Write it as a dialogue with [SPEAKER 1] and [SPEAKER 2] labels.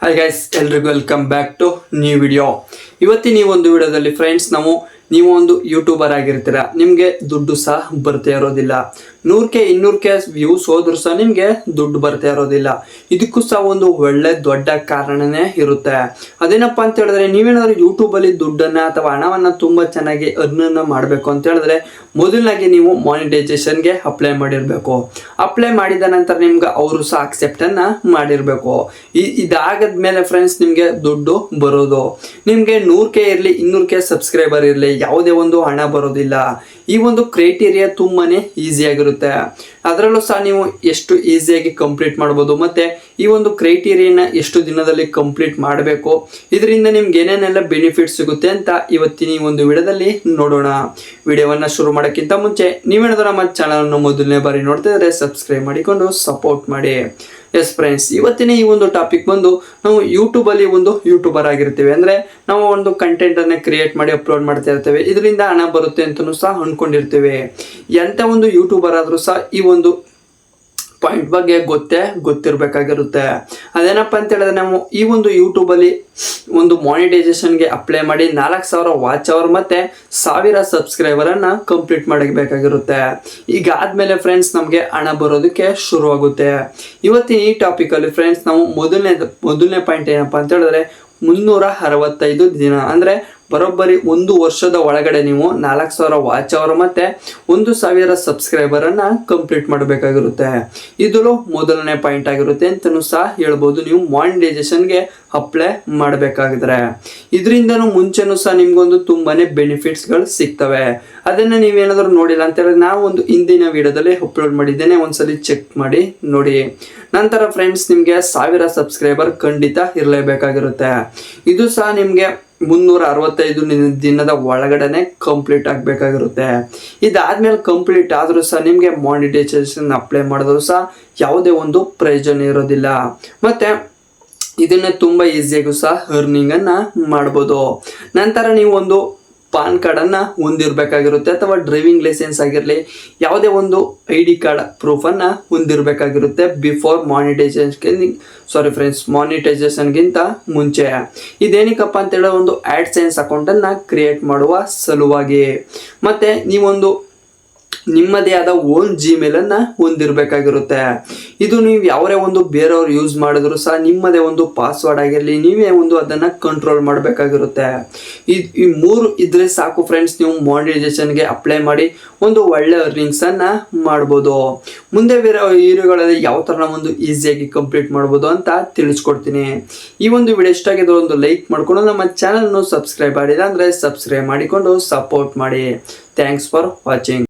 [SPEAKER 1] Hi guys, ಎಲ್ರಿಗೂ welcome back to new video. ಇವತ್ತಿನ ಈ ಒಂದು ವಿಡಿಯೋದಲ್ಲಿ ಫ್ರೆಂಡ್ಸ್ ನೀವು ಒಂದು ಯೂಟ್ಯೂಬರ್ ಆಗಿರ್ತೀರ, ನಿಮಗೆ ದುಡ್ಡು ಸಹ ಬರ್ತಾ ಇರೋದಿಲ್ಲ. 100K 200K ವ್ಯೂಸ್ ಹೋದ್ರೂ ಸಹ ನಿಮಗೆ ದುಡ್ಡು ಬರ್ತಾ ಇರೋದಿಲ್ಲ. ಇದಕ್ಕೂ ಸಹ ಒಂದು ಒಳ್ಳೆ ದೊಡ್ಡ ಕಾರಣನೇ ಇರುತ್ತೆ. ಅದೇನಪ್ಪ ಅಂತ ಹೇಳಿದ್ರೆ, ನೀವೇನಾದ್ರೂ ಯೂಟ್ಯೂಬಲ್ಲಿ ದುಡ್ಡನ್ನು ಅಥವಾ ಹಣವನ್ನು ತುಂಬ ಚೆನ್ನಾಗಿ ಅರ್ನನ್ನು ಮಾಡಬೇಕು ಅಂತ ಹೇಳಿದ್ರೆ ಮೊದಲನಾಗಿ ನೀವು ಮಾನಿಟೈಸೇಷನ್ಗೆ ಅಪ್ಲೈ ಮಾಡಿರಬೇಕು. ಅಪ್ಲೈ ಮಾಡಿದ ನಂತರ ನಿಮ್ಗೆ ಅವರು ಸಹ ಅಕ್ಸೆಪ್ಟನ್ನು ಮಾಡಿರಬೇಕು. ಇದಾಗದ್ಮೇಲೆ ಫ್ರೆಂಡ್ಸ್ ನಿಮಗೆ ದುಡ್ಡು ಬರೋದು. ನಿಮಗೆ 100K ಇರಲಿ 200K ಸಬ್ಸ್ಕ್ರೈಬರ್ ಇರಲಿ ಯಾವುದೇ ಒಂದು ಹಣ ಬರೋದಿಲ್ಲ. ಈ ಒಂದು ಕ್ರೈಟೀರಿಯಾ ತುಂಬಾನೇ ಈಸಿಯಾಗಿರುತ್ತೆ. ಅದರಲ್ಲೂ ಸಹ ನೀವು ಎಷ್ಟು ಈಸಿಯಾಗಿ ಕಂಪ್ಲೀಟ್ ಮಾಡ್ಬೋದು, ಮತ್ತೆ ಈ ಒಂದು ಕ್ರೈಟೀರಿಯಾನ ಎಷ್ಟು ದಿನದಲ್ಲಿ ಕಂಪ್ಲೀಟ್ ಮಾಡಬೇಕು, ಇದರಿಂದ ನಿಮ್ಗೆ ಏನೇನೆಲ್ಲ ಬೆನಿಫಿಟ್ ಸಿಗುತ್ತೆ ಅಂತ ಇವತ್ತಿನ ಈ ಒಂದು ವಿಡಿಯೋದಲ್ಲಿ ನೋಡೋಣ. ವಿಡಿಯೋವನ್ನ ಶುರು ಮಾಡೋಕ್ಕಿಂತ ಮುಂಚೆ ನೀವೇನಾದ್ರೂ ನಮ್ಮ ಚಾನಲ್ ಮೊದಲನೇ ಬಾರಿ ನೋಡ್ತಾ ಇದ್ರೆ ಸಬ್ಸ್ಕ್ರೈಬ್ ಮಾಡಿಕೊಂಡು ಸಪೋರ್ಟ್ ಮಾಡಿ. ಎಸ್ ಫ್ರೆಂಡ್ಸ್, ಇವತ್ತಿನ ಈ ಒಂದು ಟಾಪಿಕ್ ಬಂದು ನಾವು ಯೂಟ್ಯೂಬಲ್ಲಿ ಒಂದು ಯೂಟ್ಯೂಬರ್ ಆಗಿರ್ತೀವಿ ಅಂದರೆ ನಾವು ಒಂದು ಕಂಟೆಂಟನ್ನು ಕ್ರಿಯೇಟ್ ಮಾಡಿ ಅಪ್ಲೋಡ್ ಮಾಡ್ತಾ ಇರ್ತೇವೆ, ಇದರಿಂದ ಹಣ ಬರುತ್ತೆ ಅಂತಲೂ ಸಹ ಅಂದ್ಕೊಂಡಿರ್ತೇವೆ. ಎಂಥ ಒಂದು ಯೂಟ್ಯೂಬರ್ ಆದರೂ ಸಹ ಈ ಒಂದು ಪಾಯಿಂಟ್ ಬಗ್ಗೆ ಗೊತ್ತಿರಬೇಕಾಗಿರುತ್ತೆ. ಅದೇನಪ್ಪ ಅಂತ ಹೇಳಿದ್ರೆ, ನಾವು ಈ ಒಂದು ಯೂಟ್ಯೂಬಲ್ಲಿ ಒಂದು ಮಾನಿಟೈಸೇಷನ್ಗೆ ಅಪ್ಲೈ ಮಾಡಿ 4000 ವಾಚ್ ಅವರ್ ಮತ್ತೆ 1000 ಸಬ್ಸ್ಕ್ರೈಬರನ್ನು ಕಂಪ್ಲೀಟ್ ಮಾಡಬೇಕಾಗಿರುತ್ತೆ. ಈಗ ಆದಮೇಲೆ ಫ್ರೆಂಡ್ಸ್ ನಮಗೆ ಹಣ ಬರೋದಕ್ಕೆ ಶುರುವಾಗುತ್ತೆ. ಇವತ್ತಿನ ಈ ಟಾಪಿಕಲ್ಲಿ ಫ್ರೆಂಡ್ಸ್ ನಾವು ಮೊದಲನೇ ಪಾಯಿಂಟ್ ಏನಪ್ಪ ಅಂತ ಹೇಳಿದ್ರೆ 365 ದಿನ ಅಂದರೆ ಬರೋಬ್ಬರಿ 1 ವರ್ಷದ ಒಳಗಡೆ ನೀವು 4000 ವಾಚ್ ಅವರ್ ಮತ್ತೆ 1000 ಸಬ್ಸ್ಕ್ರೈಬರನ್ನು ಕಂಪ್ಲೀಟ್ ಮಾಡಬೇಕಾಗಿರುತ್ತೆ. ಇದು ಮೊದಲನೇ ಪಾಯಿಂಟ್ ಆಗಿರುತ್ತೆ ಅಂತಲೂ ಸಹ ಹೇಳ್ಬೋದು. ನೀವು ಮಾನಿಟೈಸೇಷನ್ಗೆ ಅಪ್ಲೈ ಮಾಡಬೇಕಾಗಿದ್ರೆ ಇದರಿಂದನೂ ಮುಂಚೆನೂ ಸಹ ನಿಮ್ಗೊಂದು ತುಂಬಾನೇ ಬೆನಿಫಿಟ್ಸ್ಗಳು ಸಿಗ್ತವೆ. ಅದನ್ನು ನೀವೇನಾದರೂ ನೋಡಿಲ್ಲ ಅಂತ ಹೇಳಿದ್ರೆ ನಾವು ಒಂದು ಹಿಂದಿನ ವಿಡಿಯೋದಲ್ಲಿ ಅಪ್ಲೋಡ್ ಮಾಡಿದ್ದೇನೆ, ಒಂದ್ಸಲಿ ಚೆಕ್ ಮಾಡಿ ನೋಡಿ. ನಂತರ ಫ್ರೆಂಡ್ಸ್ ನಿಮಗೆ 1000 ಸಬ್ಸ್ಕ್ರೈಬರ್ ಖಂಡಿತ ಇರಲೇಬೇಕಾಗಿರುತ್ತೆ. ಇದು ಸಹ ನಿಮಗೆ 365 ದಿನದ ಒಳಗಡೆನೆ ಕಂಪ್ಲೀಟ್ ಆಗಬೇಕಾಗಿರುತ್ತೆ. ಇದಾದ್ಮೇಲೆ ಕಂಪ್ಲೀಟ್ ಆದರೂ ಸಹ ನಿಮಗೆ ಮಾನಿಟೈಸೇಷನ್ ಅಪ್ಲೈ ಮಾಡಿದ್ರು ಸಹ ಯಾವುದೇ ಒಂದು ಪ್ರಯೋಜನ ಇರೋದಿಲ್ಲ. ಮತ್ತೆ ಇದನ್ನ ತುಂಬ ಈಸಿಯಾಗೂ ಸಹ ಅರ್ನಿಂಗನ್ನು ಮಾಡ್ಬೋದು. ನಂತರ ನೀವು ಒಂದು ಪಾನ್ ಕಾರ್ಡನ್ನು ಹೊಂದಿರಬೇಕಾಗಿರುತ್ತೆ ಅಥವಾ ಡ್ರೈವಿಂಗ್ ಲೈಸೆನ್ಸ್ ಆಗಿರಲಿ ಯಾವುದೇ ಒಂದು ID ಕಾರ್ಡ್ ಪ್ರೂಫನ್ನು ಹೊಂದಿರಬೇಕಾಗಿರುತ್ತೆ ಬಿಫೋರ್ ಮಾನಿಟೈಸೇಷನ್ಗಿಂತ ಮುಂಚೆ. ಇದೇನಕ್ಕಪ್ಪ ಅಂತ ಹೇಳೋ ಒಂದು AdSense ಅಕೌಂಟನ್ನು ಕ್ರಿಯೇಟ್ ಮಾಡುವ ಸಲುವಾಗಿ. ಮತ್ತು ನೀವೊಂದು ನಿಮ್ಮದೇ ಆದ ಓನ್ ಜಿಮೇಲನ್ನು ಹೊಂದಿರಬೇಕಾಗಿರುತ್ತೆ. ಇದು ನೀವು ಯಾವರೇ ಒಂದು ಬೇರೆಯವ್ರು ಯೂಸ್ ಮಾಡಿದ್ರು ಸಹ ನಿಮ್ಮದೇ ಒಂದು ಪಾಸ್ವರ್ಡ್ ಆಗಿರಲಿ ನೀವೇ ಒಂದು ಅದನ್ನು ಕಂಟ್ರೋಲ್ ಮಾಡಬೇಕಾಗಿರುತ್ತೆ. ಈ 3 ಇದ್ರೆ ಸಾಕು ಫ್ರೆಂಡ್ಸ್, ನೀವು ಮಾನಿಟೈಸೇಷನ್ಗೆ ಅಪ್ಲೈ ಮಾಡಿ ಒಂದು ಒಳ್ಳೆ ಅರ್ನಿಂಗ್ಸನ್ನು ಮಾಡ್ಬೋದು. ಮುಂದೆ ಬೇರೆ ವೀಡಿಯೋಗಳಲ್ಲಿ ಯಾವ ಥರ ಒಂದು ಈಸಿಯಾಗಿ ಕಂಪ್ಲೀಟ್ ಮಾಡ್ಬೋದು ಅಂತ ತಿಳಿಸ್ಕೊಡ್ತೀನಿ. ಈ ಒಂದು ವಿಡಿಯೋ ಇಷ್ಟ ಆಗಿದ್ರೆ ಒಂದು ಲೈಕ್ ಮಾಡಿಕೊಂಡು ನಮ್ಮ ಚಾನಲ್ನು ಸಬ್ಸ್ಕ್ರೈಬ್ ಮಾಡಿಲ್ಲ ಅಂದರೆ ಸಬ್ಸ್ಕ್ರೈಬ್ ಮಾಡಿಕೊಂಡು ಸಪೋರ್ಟ್ ಮಾಡಿ. Thanks for watching.